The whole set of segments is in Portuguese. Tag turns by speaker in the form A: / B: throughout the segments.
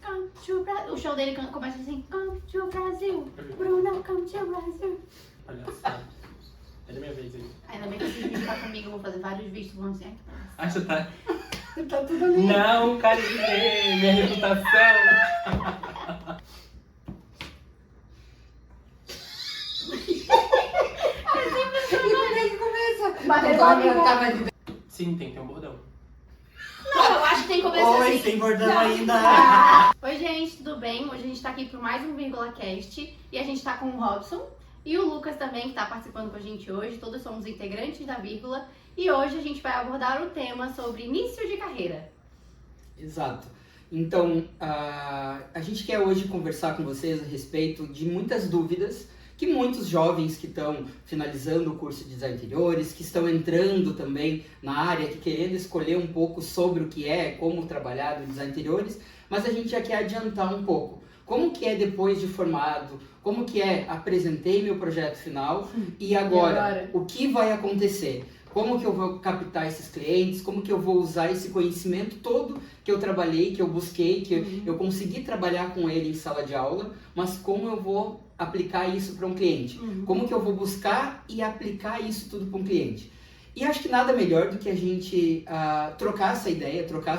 A: Come to Brasil. O show dele começa assim, come to Brasil. Bruno, come to Brasil.
B: Olha só. É da minha vez aí.
A: Ainda bem que esses vídeos tá comigo, eu vou fazer vários vídeos, vão dizer.
B: Acho que tá...
A: Tá tudo ali.
B: Não, Karine, minha reputação. Sim, tem que ter um bordão.
A: Não, eu acho que tem que começar
C: Oi,
A: assim.
C: sem bordão ainda.
A: Oi, gente, tudo bem? Hoje a gente tá aqui por mais um VírgulaCast e a gente tá com o Robson e o Lucas também, que tá participando com a gente hoje. Todos somos integrantes da Vírgula e hoje a gente vai abordar o tema sobre início de carreira.
C: Exato. Então, a gente quer hoje conversar com vocês a respeito de muitas dúvidas que muitos jovens que estão finalizando o curso de design interiores, que estão entrando também na área, que querendo escolher um pouco sobre o que é, como trabalhar no design interiores, mas a gente já quer adiantar um pouco. Como que é depois de formado? Como que é apresentei meu projeto final e agora? O que vai acontecer? Como que eu vou captar esses clientes? Como que eu vou usar esse conhecimento todo que eu trabalhei, que eu busquei, que eu consegui trabalhar com ele em sala de aula, mas como eu vou aplicar isso para um cliente? Como que eu vou buscar e aplicar isso tudo para um cliente? E acho que nada melhor do que a gente trocar essa ideia, trocar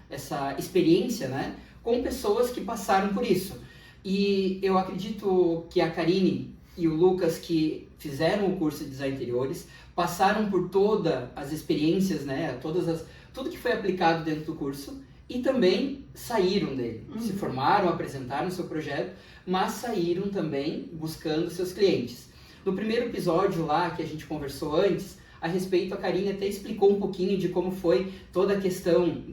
C: essa experiência, né, com pessoas que passaram por isso. E eu acredito que a Karine e o Lucas, que fizeram o curso de design interiores, passaram por todas as experiências, né, tudo que foi aplicado dentro do curso e também saíram dele. Se formaram, apresentaram seu projeto, mas saíram também buscando seus clientes. No primeiro episódio lá que a gente conversou antes, a respeito, a Karine até explicou um pouquinho de como foi toda a questão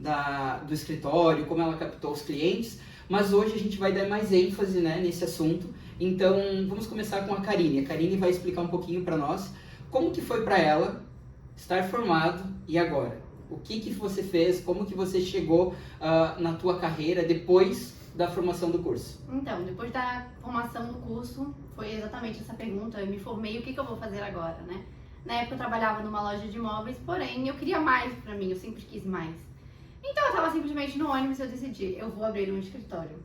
C: do escritório, como ela captou os clientes, mas hoje a gente vai dar mais ênfase, né, nesse assunto. Então, vamos começar com a Karine. A Karine vai explicar um pouquinho para nós como que foi para ela estar formado e agora. O que você fez, como que você chegou na tua carreira depois da formação do curso?
A: Então, depois da formação do curso, foi exatamente essa pergunta. Eu me formei, o que eu vou fazer agora, né? Na época eu trabalhava numa loja de imóveis, porém eu queria mais pra mim, eu sempre quis mais. Então eu tava simplesmente no ônibus e eu decidi, eu vou abrir um escritório.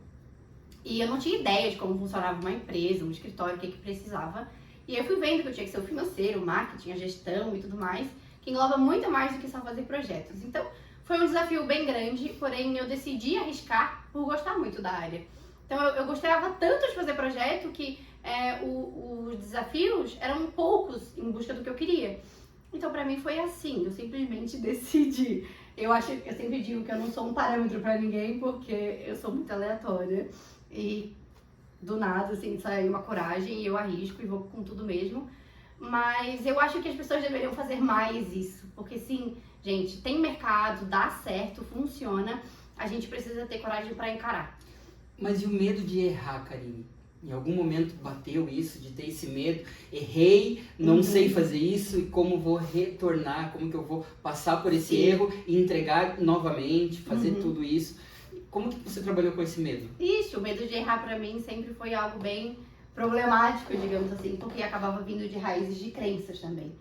A: E eu não tinha ideia de como funcionava uma empresa, um escritório, o que precisava. E eu fui vendo que eu tinha que ser o financeiro, o marketing, a gestão e tudo mais, que engloba muito mais do que só fazer projetos. Então foi um desafio bem grande, porém eu decidi arriscar por gostar muito da área. Então eu gostava tanto de fazer projeto que os desafios eram poucos em busca do que eu queria. Então pra mim foi assim, eu simplesmente decidi. Eu sempre digo que eu não sou um parâmetro pra ninguém porque eu sou muito aleatória e do nada assim sai uma coragem e eu arrisco e vou com tudo mesmo. Mas eu acho que as pessoas deveriam fazer mais isso, porque sim, gente, tem mercado, dá certo, funciona, a gente precisa ter coragem pra encarar.
C: Mas e o medo de errar, Karine? Em algum momento bateu isso, de ter esse medo? Errei, não sei fazer isso, e como vou retornar? Como que eu vou passar por esse erro e entregar novamente, fazer tudo isso? Como que você trabalhou com esse medo?
A: Isso, o medo de errar pra mim sempre foi algo bem problemático, digamos assim, porque acabava vindo de raízes de crenças também.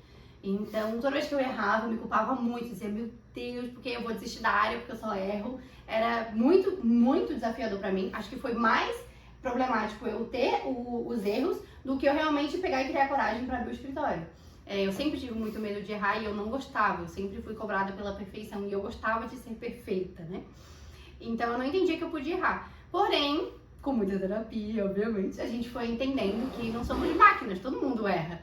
A: Então, toda vez que eu errava, eu me culpava muito, dizia, meu Deus, porque eu vou desistir da área, porque eu só erro. Era muito, muito desafiador pra mim. Acho que foi mais problemático eu ter os erros do que eu realmente pegar e criar coragem para abrir o escritório. Eu sempre tive muito medo de errar e eu não gostava, eu sempre fui cobrada pela perfeição e eu gostava de ser perfeita, né? Então eu não entendia que eu podia errar. Porém, com muita terapia, obviamente, a gente foi entendendo que não somos máquinas, todo mundo erra,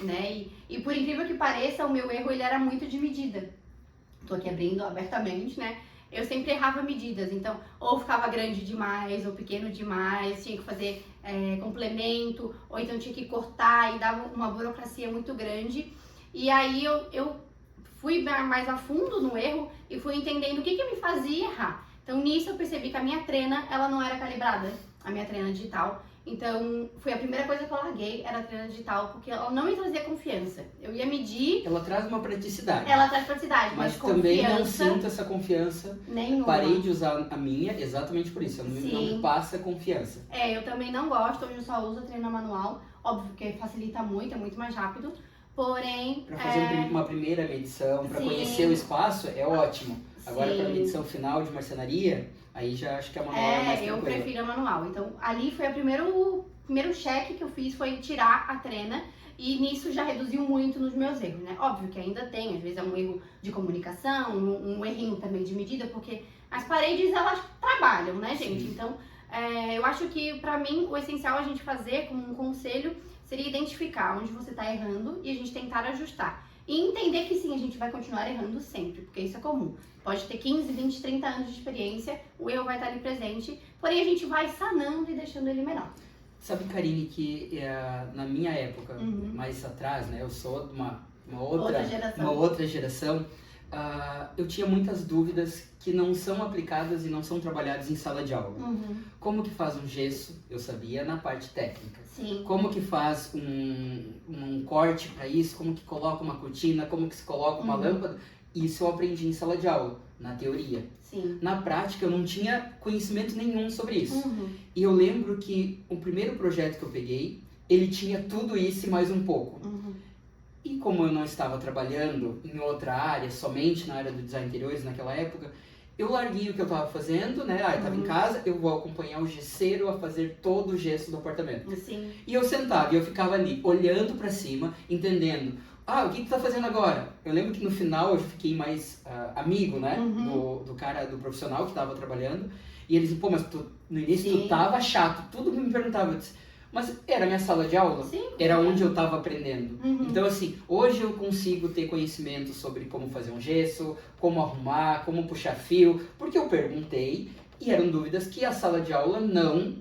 A: né? E por incrível que pareça, o meu erro ele era muito de medida. Tô aqui abrindo abertamente, né? Eu sempre errava medidas, então ou ficava grande demais ou pequeno demais, tinha que fazer complemento, ou então tinha que cortar e dava uma burocracia muito grande. E aí eu fui mais a fundo no erro e fui entendendo o que me fazia errar. Então nisso eu percebi que a minha trena, ela não era calibrada, a minha trena digital. Então, foi a primeira coisa que eu larguei, era a trena digital, porque ela não me trazia confiança. Eu ia medir...
C: Ela traz uma praticidade.
A: Ela traz praticidade, mas
C: também não sinto essa confiança.
A: Nenhuma.
C: Parei de usar a minha exatamente por isso. Ela não me passa confiança.
A: Eu também não gosto, hoje eu só uso a trena manual. Óbvio que facilita muito, é muito mais rápido. Porém...
C: Para fazer uma primeira medição, para conhecer o espaço, é ótimo. Agora, para
A: Sim.
C: medição final de marcenaria, aí já acho que a manual é mais
A: Eu
C: tranquila.
A: prefiro a manual. Então, ali foi o primeiro cheque que eu fiz, foi tirar a trena. E nisso já reduziu muito nos meus erros, né? Óbvio que ainda tem, às vezes é um erro de comunicação, um errinho também de medida, porque as paredes, elas trabalham, né, gente?
C: Sim.
A: Então, eu acho que, pra mim, o essencial a gente fazer como um conselho seria identificar onde você tá errando e a gente tentar ajustar. E entender que sim, a gente vai continuar errando sempre, porque isso é comum. Pode ter 15, 20, 30 anos de experiência, o erro vai estar ali presente, porém a gente vai sanando e deixando ele menor.
C: Sabe, Karine, que na minha época,
A: Uhum.
C: mais atrás, né, eu sou de uma
A: Outra
C: outra geração, eu tinha muitas dúvidas que não são aplicadas e não são trabalhadas em sala de aula.
A: Uhum.
C: Como que faz um gesso? Eu sabia na parte técnica.
A: Sim.
C: Como que faz um corte para isso? Como que coloca uma cortina? Como que se coloca uma lâmpada? Isso eu aprendi em sala de aula, na teoria.
A: Sim.
C: Na prática, eu não tinha conhecimento nenhum sobre isso.
A: Uhum.
C: E eu lembro que o primeiro projeto que eu peguei, ele tinha tudo isso e mais um pouco.
A: Uhum.
C: E como eu não estava trabalhando em outra área, somente na área do design de interiores naquela época, eu larguei o que eu estava fazendo, né? Eu estava em casa, eu vou acompanhar o gesseiro a fazer todo o gesso do apartamento.
A: Sim.
C: E eu sentava e eu ficava ali, olhando para cima, entendendo. O que tu tá fazendo agora? Eu lembro que no final eu fiquei mais amigo, né? Do cara, do profissional que estava trabalhando. E eles diziam, pô, mas no início tu tava chato. Tudo que me perguntava. Eu disse, mas era a minha sala de aula.
A: Sim.
C: Era onde eu estava aprendendo.
A: Uhum.
C: Então, assim, hoje eu consigo ter conhecimento sobre como fazer um gesso, como arrumar, como puxar fio. Porque eu perguntei e eram dúvidas que a sala de aula não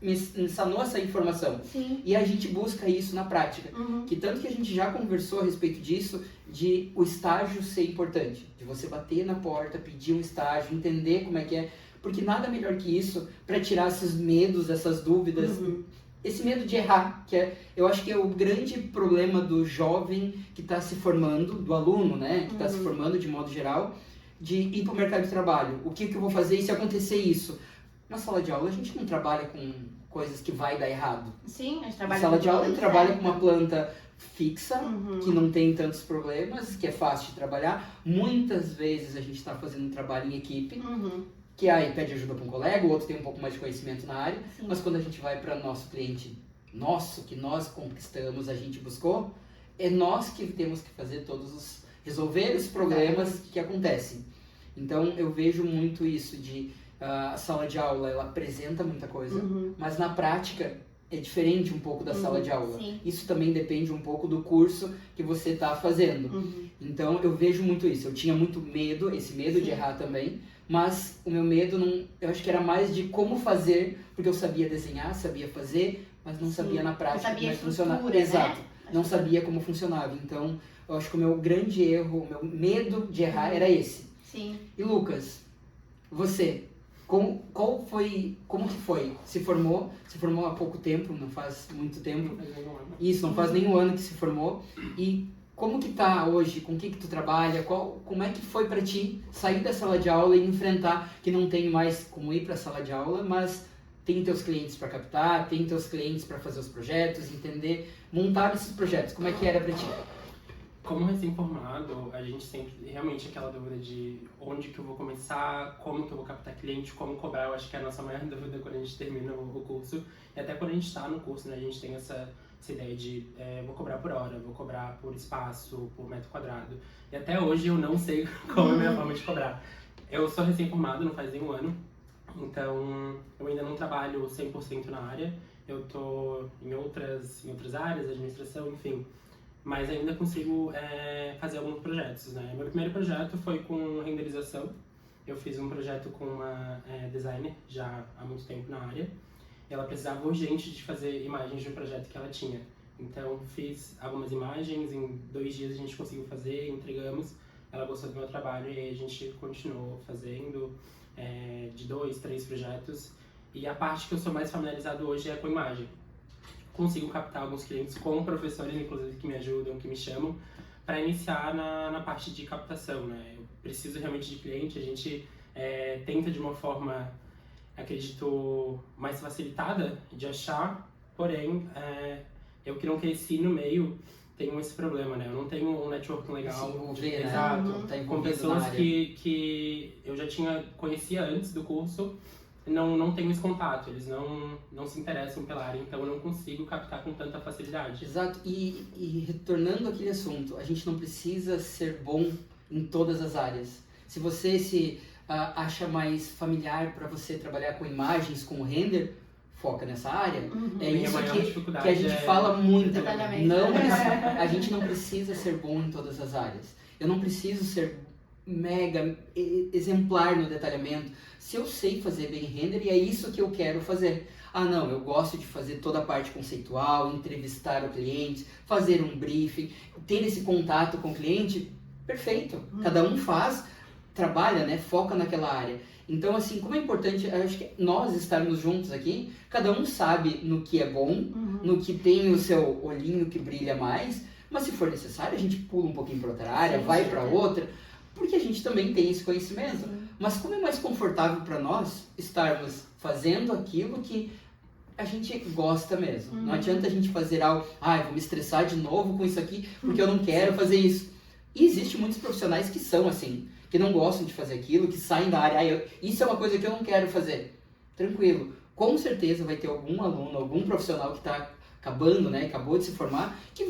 C: me sanou essa informação.
A: Sim.
C: E a gente busca isso na prática.
A: Uhum.
C: Que tanto que a gente já conversou a respeito disso, de o estágio ser importante. De você bater na porta, pedir um estágio, entender como é que é. Porque nada melhor que isso para tirar esses medos, essas dúvidas. Esse medo de errar, que eu acho que é o grande problema do jovem que está se formando, do aluno, né? Que está se formando de modo geral, de ir para o mercado de trabalho. O que eu vou fazer e se acontecer isso? Na sala de aula a gente não trabalha com coisas que vai dar errado.
A: Sim, a gente
C: Na
A: trabalha
C: sala de aula a gente trabalha
A: certo.
C: com uma planta fixa,
A: Uhum.
C: que não tem tantos problemas, que é fácil de trabalhar. Muitas vezes a gente está fazendo um trabalho em equipe,
A: Uhum.
C: que aí pede ajuda para um colega, o outro tem um pouco mais de conhecimento na área,
A: Sim.
C: mas quando a gente vai para nosso cliente que nós conquistamos, a gente buscou, é nós que temos que resolver os problemas que acontecem. Então eu vejo muito isso de a sala de aula, ela apresenta muita coisa, mas na prática é diferente um pouco da sala de aula.
A: Sim.
C: Isso também depende um pouco do curso que você está fazendo. Então eu vejo muito isso. Eu tinha muito medo, esse medo de errar também, mas o meu medo eu acho que era mais de como fazer, porque eu sabia desenhar, sabia fazer, mas não sabia na prática
A: não sabia
C: como é que funcionava.
A: né?
C: Exato. Não sabia como funcionava. Então eu acho que o meu grande erro, o meu medo de errar era esse.
A: Sim.
C: E Lucas, você, como que foi? Se formou há pouco tempo, não faz muito tempo. Isso, não faz nem um ano que se formou. E como que tá hoje? Com o que tu trabalha? Como é que foi para ti sair da sala de aula e enfrentar que não tem mais como ir para a sala de aula, mas tem teus clientes para captar, tem teus clientes para fazer os projetos, entender, montar esses projetos. Como é que era para ti?
B: Como recém-formado, a gente sempre, realmente, aquela dúvida de onde que eu vou começar, como que eu vou captar cliente, como cobrar, eu acho que é a nossa maior dúvida quando a gente termina o curso. E até quando a gente está no curso, né, a gente tem essa ideia de vou cobrar por hora, vou cobrar por espaço, por metro quadrado. E até hoje eu não sei qual é a minha forma de cobrar. Eu sou recém-formado, não faz nem um ano, então eu ainda não trabalho 100% na área. Eu tô em outras áreas, administração, enfim. Mas ainda consigo fazer alguns projetos, né? Meu primeiro projeto foi com renderização. Eu fiz um projeto com uma designer já há muito tempo na área. Ela precisava urgente de fazer imagens de um projeto que ela tinha. Então fiz algumas imagens, em 2 dias a gente conseguiu fazer, entregamos. Ela gostou do meu trabalho e a gente continuou fazendo de 2, 3 projetos. E a parte que eu sou mais familiarizado hoje é com imagem. Consigo captar alguns clientes com professores, inclusive, que me ajudam, que me chamam, para iniciar na parte de captação, né? Eu preciso realmente de cliente, a gente tenta de uma forma, acredito, mais facilitada de achar, porém, eu que não cresci no meio, tenho esse problema, né? Eu não tenho um networking legal.
C: Se envolver, né?
B: Exato.
C: Tá
B: Com
C: envolvido
B: pessoas
C: na área.
B: que eu já conhecia antes do curso, não tenho esse contato, eles não se interessam pela área, então eu não consigo captar com tanta facilidade.
C: Exato, e retornando àquele assunto, a gente não precisa ser bom em todas as áreas. Se você acha mais familiar para você trabalhar com imagens, com render, foca nessa área. É
B: Minha
C: isso
B: maior dificuldade
C: que a gente fala muito.
A: Detalhamento.
C: A gente não precisa ser bom em todas as áreas. Eu não preciso ser mega exemplar no detalhamento. Se eu sei fazer bem render, e é isso que eu quero fazer. Ah, não, eu gosto de fazer toda a parte conceitual, entrevistar o cliente, fazer um briefing, ter esse contato com o cliente, perfeito. Cada um trabalha, né, foca naquela área. Então, assim, como é importante, eu acho que nós estarmos juntos aqui, cada um sabe no que é bom, no que tem o seu olhinho que brilha mais, mas se for necessário, a gente pula um pouquinho para outra área, vai para outra, porque a gente também tem esse conhecimento.
A: Sim.
C: Mas como é mais confortável para nós estarmos fazendo aquilo que a gente gosta mesmo. Não adianta a gente fazer algo, vou me estressar de novo com isso aqui, porque eu não quero fazer isso. E existem muitos profissionais que são assim, que não gostam de fazer aquilo, que saem da área, isso é uma coisa que eu não quero fazer. Tranquilo. Com certeza vai ter algum aluno, algum profissional que está acabando, né, acabou de se formar, que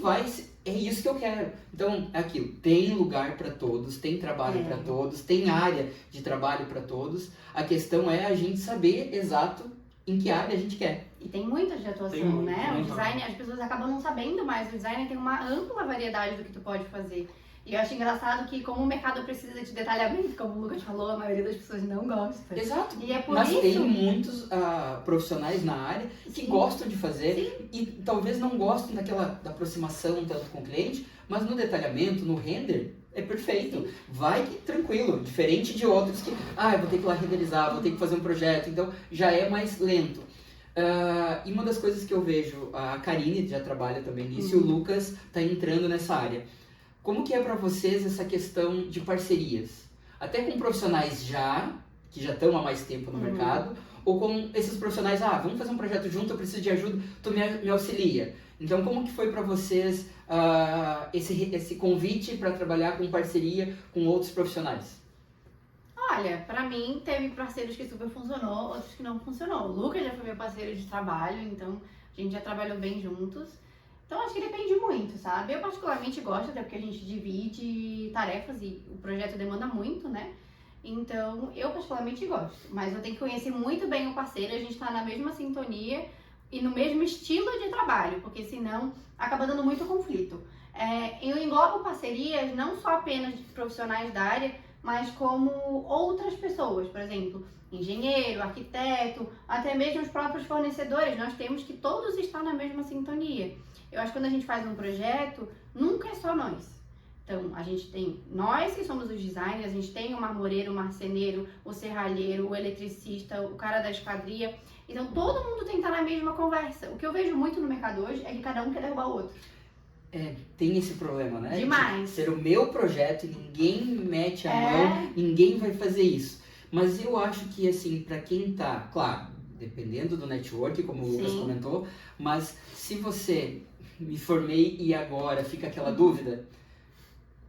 C: é isso que eu quero. Então, é aquilo, tem lugar para todos, tem trabalho para todos, tem área de trabalho para todos. A questão é a gente saber exato em que área a gente quer.
A: E tem muitas de atuação, né? O design, as pessoas acabam não sabendo, mas o design tem uma ampla variedade do que tu pode fazer. E eu acho engraçado que, como o mercado precisa de detalhamento, como o Lucas falou, a maioria das pessoas não gosta.
C: Exato.
A: E é por
C: mas
A: isso...
C: tem muitos profissionais na área que gostam de fazer e talvez não gostem da aproximação tanto com o cliente, mas no detalhamento, no render, é perfeito. Vai tranquilo, diferente de outros que, eu vou ter que ir lá renderizar, vou ter que fazer um projeto, então já é mais lento. E uma das coisas que eu vejo, a Karine já trabalha também nisso, e o Lucas está entrando nessa área. Como que é para vocês essa questão de parcerias? Até com profissionais que já estão há mais tempo no mercado, ou com esses profissionais, vamos fazer um projeto junto, eu preciso de ajuda, tu me auxilia. Então, como que foi para vocês esse convite para trabalhar com parceria com outros profissionais?
A: Olha, pra mim teve parceiros que super funcionou, outros que não funcionou. O Lucas já foi meu parceiro de trabalho, então a gente já trabalhou bem juntos. Então acho que depende muito, sabe? Eu particularmente gosto, até porque a gente divide tarefas e o projeto demanda muito, né? Então eu particularmente gosto, mas eu tenho que conhecer muito bem o parceiro, a gente tá na mesma sintonia e no mesmo estilo de trabalho, porque senão acaba dando muito conflito. Eu englobo parcerias não só apenas de profissionais da área, mas como outras pessoas, por exemplo, engenheiro, arquiteto, até mesmo os próprios fornecedores, nós temos que todos estar na mesma sintonia. Eu acho que quando a gente faz um projeto, nunca é só nós. Então, a gente tem nós que somos os designers, a gente tem o marmoreiro, o marceneiro, o serralheiro, o eletricista, o cara da esquadria. Então, todo mundo tem que estar na mesma conversa. O que eu vejo muito no mercado hoje é que cada um quer derrubar o outro.
C: Tem esse problema, né?
A: Demais.
C: De ser o meu projeto, ninguém mete a mão, ninguém vai fazer isso. Mas eu acho que, assim, para quem tá, claro, dependendo do network, como o Lucas comentou, mas se você me formei e agora fica aquela dúvida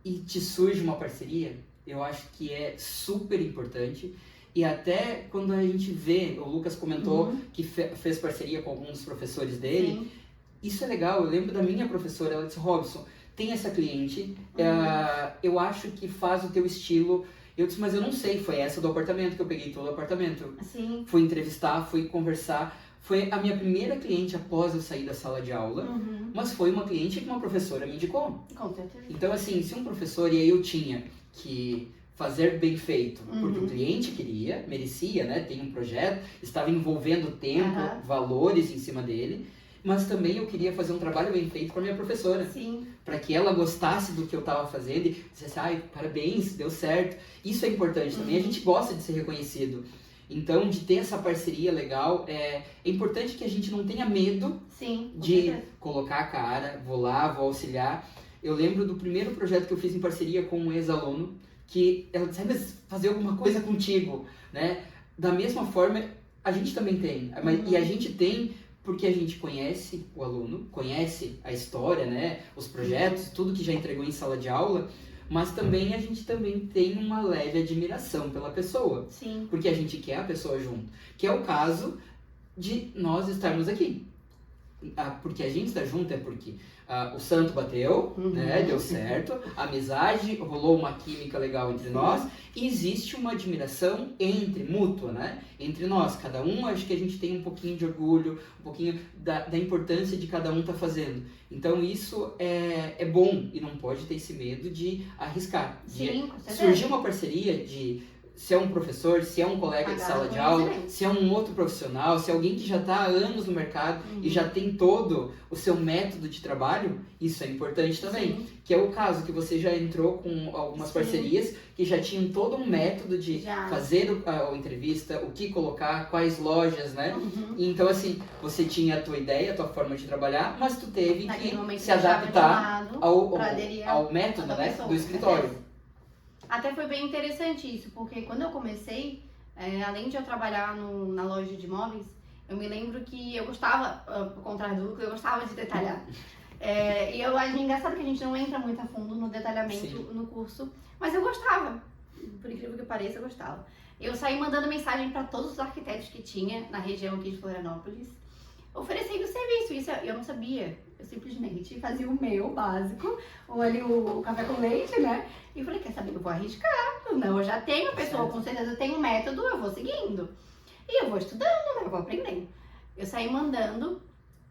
C: e te surge uma parceria, eu acho que é super importante. E até quando a gente vê, o Lucas comentou que fez parceria com alguns professores dele, isso é legal. Eu lembro da minha professora, ela disse, Robson, tem essa cliente, eu acho que faz o teu estilo. Eu disse, mas eu não sei, foi essa do apartamento que eu peguei todo o apartamento. Fui entrevistar, fui conversar. Foi a minha primeira cliente após eu sair da sala de aula, mas foi uma cliente que uma professora me indicou.
A: Com certeza.
C: Então, assim, se um professor, e aí eu tinha que fazer bem feito, porque o cliente queria, merecia, né? Tem um projeto, estava envolvendo tempo, valores em cima dele, mas também eu queria fazer um trabalho bem feito para minha professora. Para que ela gostasse do que eu estava fazendo e dissesse, parabéns, deu certo. Isso é importante também, a gente gosta de ser reconhecido. Então, de ter essa parceria legal, é importante que a gente não tenha medo de colocar a cara, vou lá, vou auxiliar. Eu lembro do primeiro projeto que eu fiz em parceria com um ex-aluno, que ela disse, mas fazer alguma coisa contigo, né? Da mesma forma, a gente também tem, e a gente tem porque a gente conhece o aluno, conhece a história, né, os projetos, tudo que já entregou em sala de aula, mas também a gente também tem uma leve admiração pela pessoa,
A: Sim.
C: porque a gente quer a pessoa junto, que é o caso de nós estarmos aqui. Porque a gente está junto é porque o santo bateu, né, deu certo, a amizade, rolou uma química legal entre nós, e existe uma admiração mútua, né, entre nós. Cada um, acho que a gente tem um pouquinho de orgulho, um pouquinho da importância de cada um tá fazendo. Então isso é bom e não pode ter esse medo de arriscar.
A: Sim, com certeza.
C: Surgir uma parceria de... se é um professor, se é um colega de sala de aula, se é um outro profissional, se é alguém que já está há anos no mercado e já tem todo o seu método de trabalho, isso é importante também.
A: Sim.
C: Que é o caso que você já entrou com algumas parcerias que já tinham todo um método de fazer a entrevista, o que colocar, quais lojas, né? Então, assim, você tinha a tua ideia, a tua forma de trabalhar, mas tu teve que se adaptar ao método, né, do escritório.
A: Até foi bem interessante isso, porque quando eu comecei, além de eu trabalhar na loja de imóveis, eu me lembro que eu gostava, ao contrário do Lucas, eu gostava de detalhar. E eu acho engraçado que a gente não entra muito a fundo no detalhamento no curso, mas eu gostava, por incrível que pareça, eu gostava. Eu saí mandando mensagem para todos os arquitetos que tinha na região aqui de Florianópolis, oferecendo serviço. Isso eu não sabia. Eu simplesmente fazia o meu básico, ou ali o café com leite, né? E eu falei, quer saber, eu vou arriscar. Não, eu já tenho a pessoa, com certeza eu tenho um método, eu vou seguindo. E eu vou estudando, né? Eu vou aprendendo. Eu saí mandando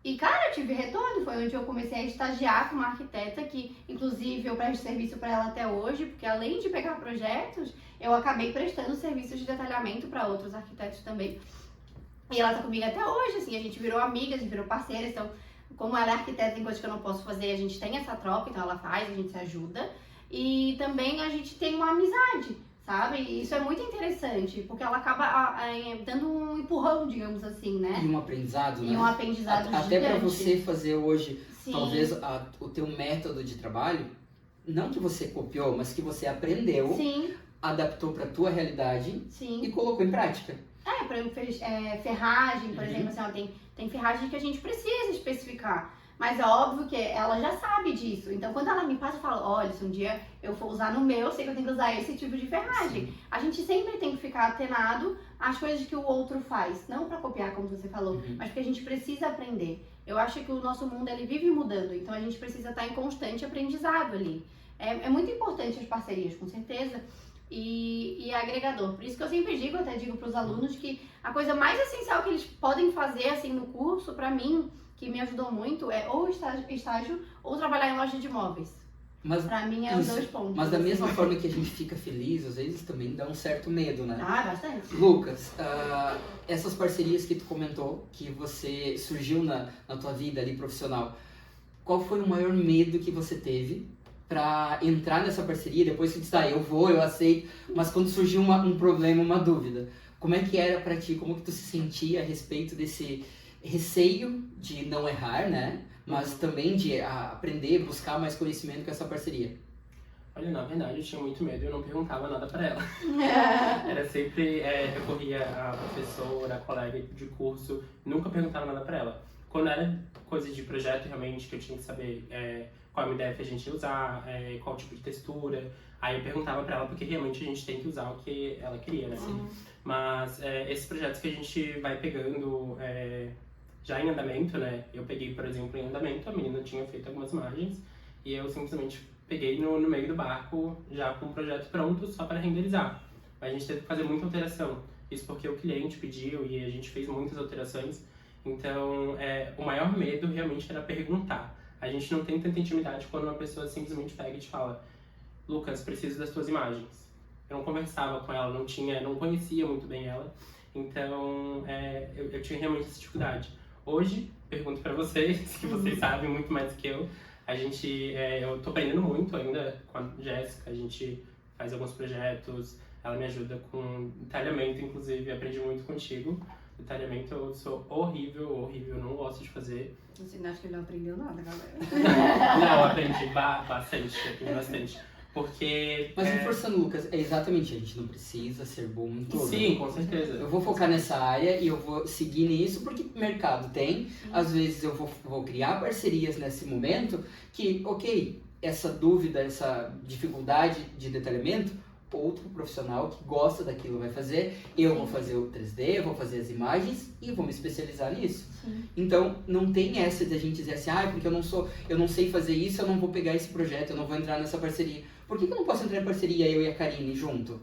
A: e, cara, eu tive retorno. Foi onde eu comecei a estagiar com uma arquiteta que, inclusive, eu presto serviço para ela até hoje, porque além de pegar projetos, eu acabei prestando serviços de detalhamento para outros arquitetos também. E ela tá comigo até hoje, assim, a gente virou amigas, a gente virou parceiras, então, como ela é arquiteta, tem coisas que eu não posso fazer, a gente tem essa troca, então ela faz, a gente se ajuda. E também a gente tem uma amizade, sabe? E isso é muito interessante, porque ela acaba dando um empurrão, digamos assim, né?
C: E um aprendizado, né?
A: E um aprendizado
C: Até
A: gigante.
C: para você fazer hoje,
A: Sim.
C: talvez, o teu método de trabalho, não que você copiou, mas que você aprendeu,
A: Sim.
C: adaptou para tua realidade
A: Sim.
C: e colocou em prática.
A: Por exemplo, ferragem, por exemplo, assim, ó, tem ferragem que a gente precisa especificar. Mas é óbvio que ela já sabe disso. Então, quando ela me passa, eu falo, olha, se um dia eu for usar no meu, eu sei que eu tenho que usar esse tipo de ferragem.
C: Sim.
A: A gente sempre tem que ficar atenado às coisas que o outro faz. Não para copiar, como você falou, mas porque a gente precisa aprender. Eu acho que o nosso mundo, ele vive mudando. Então, a gente precisa estar em constante aprendizado ali. É muito importante as parcerias, com certeza. E é agregador. Por isso que eu sempre digo, até digo para os alunos, que a coisa mais essencial que eles podem fazer assim no curso, para mim, que me ajudou muito, é ou estágio ou trabalhar em loja de imóveis. Para mim é os dois pontos.
C: Mas da mesma forma que a gente fica feliz, às vezes também dá um certo medo, né?
A: Bastante.
C: Lucas, essas parcerias que tu comentou, que você surgiu na tua vida ali profissional, qual foi o maior medo que você teve para entrar nessa parceria, depois que disse, eu aceito, mas quando surgiu um problema, uma dúvida, como é que era para ti, como que tu se sentia a respeito desse receio de não errar, né, mas também de aprender, buscar mais conhecimento com essa parceria?
B: Olha, na verdade eu tinha muito medo e eu não perguntava nada pra ela. Era sempre, recorria a professora, a colega de curso, nunca perguntava nada pra ela. Quando era coisa de projeto, realmente, que eu tinha que saber qual MDF a gente ia usar, qual tipo de textura, aí eu perguntava pra ela, porque realmente a gente tem que usar o que ela queria, né? Mas esses projetos que a gente vai pegando já em andamento, né? Eu peguei, por exemplo, em andamento, a menina tinha feito algumas imagens, e eu simplesmente peguei no meio do barco, já com o projeto pronto, só para renderizar. Mas a gente teve que fazer muita alteração, isso porque o cliente pediu e a gente fez muitas alterações. Então, o maior medo realmente era perguntar. A gente não tem tanta intimidade quando uma pessoa simplesmente pega e te fala, Lucas, preciso das tuas imagens. Eu não conversava com ela, não conhecia muito bem ela, então eu tinha realmente essa dificuldade. Hoje, pergunto pra vocês, que vocês sabem muito mais que eu, eu tô aprendendo muito ainda com a Jéssica, a gente faz alguns projetos, ela me ajuda com detalhamento, inclusive, aprendi muito contigo. Detalhamento eu sou horrível, não gosto de fazer.
A: Você acha que ele não aprendeu nada, galera?
B: Não, aprendi bastante. Porque...
C: Mas reforçando, Lucas, é exatamente, a gente não precisa ser bom em tudo.
B: Sim, com certeza.
C: Eu vou focar nessa área e eu vou seguir nisso porque mercado tem. Às vezes eu vou criar parcerias nesse momento que, ok, essa dúvida, essa dificuldade de detalhamento, outro profissional que gosta daquilo vai fazer. Eu vou fazer o 3D, eu vou fazer as imagens e vou me especializar nisso.
A: Sim.
C: Então, não tem essa de a gente dizer assim, porque eu não sei fazer isso, eu não vou pegar esse projeto, eu não vou entrar nessa parceria. Por que eu não posso entrar em parceria, eu e a Karine junto?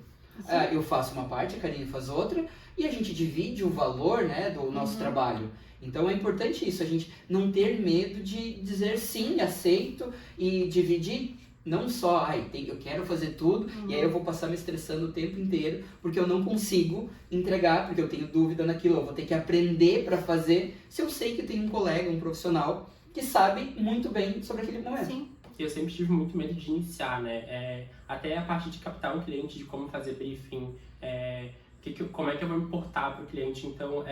C: Eu faço uma parte, a Karine faz outra, e a gente divide o valor, né, do nosso trabalho. Então é importante isso, a gente não ter medo de dizer sim, aceito e dividir. Não só, eu quero fazer tudo e aí eu vou passar me estressando o tempo inteiro porque eu não consigo entregar, porque eu tenho dúvida naquilo, eu vou ter que aprender para fazer, se eu sei que tem um colega, um profissional que sabe muito bem sobre aquele momento.
A: Sim.
B: Eu sempre tive muito medo de iniciar, né? Até a parte de captar um cliente, de como fazer briefing, como é que eu vou me portar para o cliente. Então,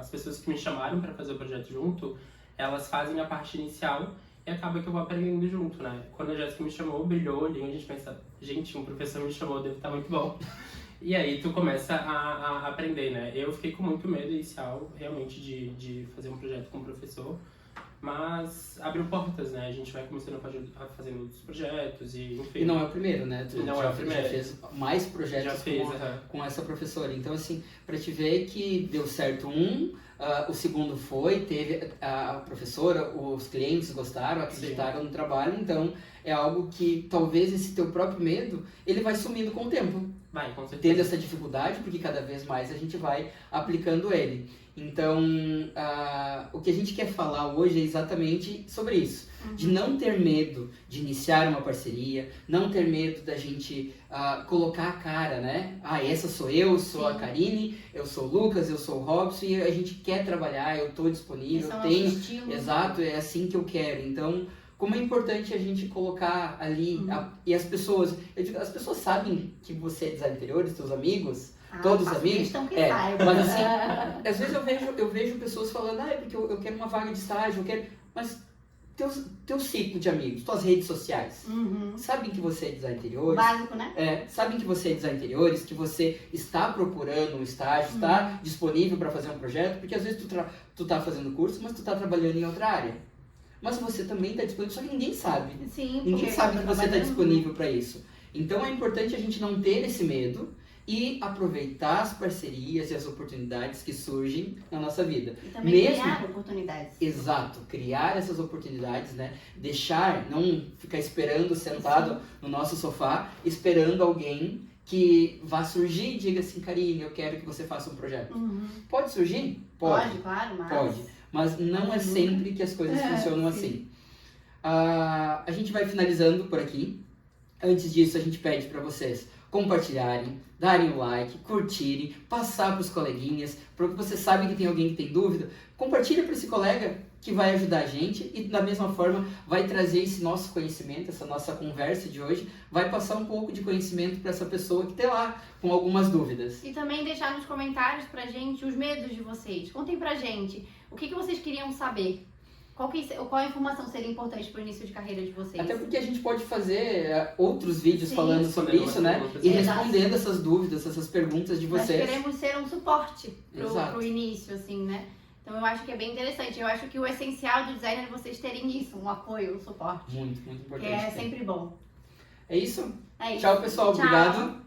B: as pessoas que me chamaram para fazer o projeto junto, elas fazem a parte inicial e acaba que eu vou aprendendo junto, né? Quando a Jéssica me chamou, brilhou ali, a gente pensa, gente, um professor me chamou, deve estar muito bom. E aí tu começa a aprender, né? Eu fiquei com muito medo inicial, realmente, de fazer um projeto com o professor, mas abriu portas, né? A gente vai começando a fazer outros projetos e, enfim.
C: E não é o primeiro, né? Tu
B: não é o primeiro.
C: Já fez mais projetos com essa professora. Então, assim, pra te ver que deu certo o segundo teve a professora, os clientes gostaram, acreditaram no trabalho, então é algo que talvez esse teu próprio medo, ele vai sumindo com o tempo.
B: Vai, com certeza.
C: Tendo essa dificuldade, porque cada vez mais a gente vai aplicando ele. Então, o que a gente quer falar hoje é exatamente sobre isso. De não ter medo de iniciar uma parceria, não ter medo da gente colocar a cara, né? Essa sou eu, sou a Karine, eu sou o Lucas, eu sou o Robson e a gente quer trabalhar, eu estou disponível, eu tenho... Estilo. Exato, é assim que eu quero. Então, como é importante a gente colocar ali, e as pessoas sabem que você é designer interiores, teus amigos... Todos os amigos? Mas assim, às vezes eu vejo pessoas falando, porque eu quero uma vaga de estágio, mas teu ciclo de amigos, tuas redes sociais, sabem que você é designer interiores?
A: Básico, né?
C: Sabem que você é designer interiores, que você está procurando um estágio, está disponível para fazer um projeto, porque às vezes tu tá fazendo curso, mas tu tá trabalhando em outra área. Mas você também está disponível, só que ninguém sabe.
A: Sim,
C: ninguém sabe que você está disponível para isso. Então é importante a gente não ter esse medo e aproveitar as parcerias e as oportunidades que surgem na nossa vida.
A: E também criar oportunidades.
C: Exato, criar essas oportunidades, né? Não ficar esperando sentado no nosso sofá, esperando alguém que vá surgir e diga assim, Karine, eu quero que você faça um projeto. Pode surgir?
A: Pode, claro, mas...
C: Pode, mas não é sempre que as coisas funcionam assim. A gente vai finalizando por aqui. Antes disso, a gente pede para vocês compartilharem, darem o like, curtirem, passar para os coleguinhas, porque você sabe que tem alguém que tem dúvida, compartilha para esse colega que vai ajudar a gente e da mesma forma vai trazer esse nosso conhecimento, essa nossa conversa de hoje, vai passar um pouco de conhecimento para essa pessoa que está lá com algumas dúvidas.
A: E também deixar nos comentários pra gente os medos de vocês. Contem pra gente o que vocês queriam saber. Qual informação seria importante para o início de carreira de vocês?
C: Até porque a gente pode fazer outros vídeos falando sobre isso, né? E respondendo essas dúvidas, essas perguntas de vocês.
A: Nós queremos ser um suporte pro início, assim, né? Então eu acho que é bem interessante. Eu acho que o essencial do design é vocês terem isso, um apoio, um suporte.
C: Muito, muito importante.
A: Que é sempre bom.
C: É isso?
A: É isso.
C: Tchau, pessoal.
A: Tchau.
C: Obrigado.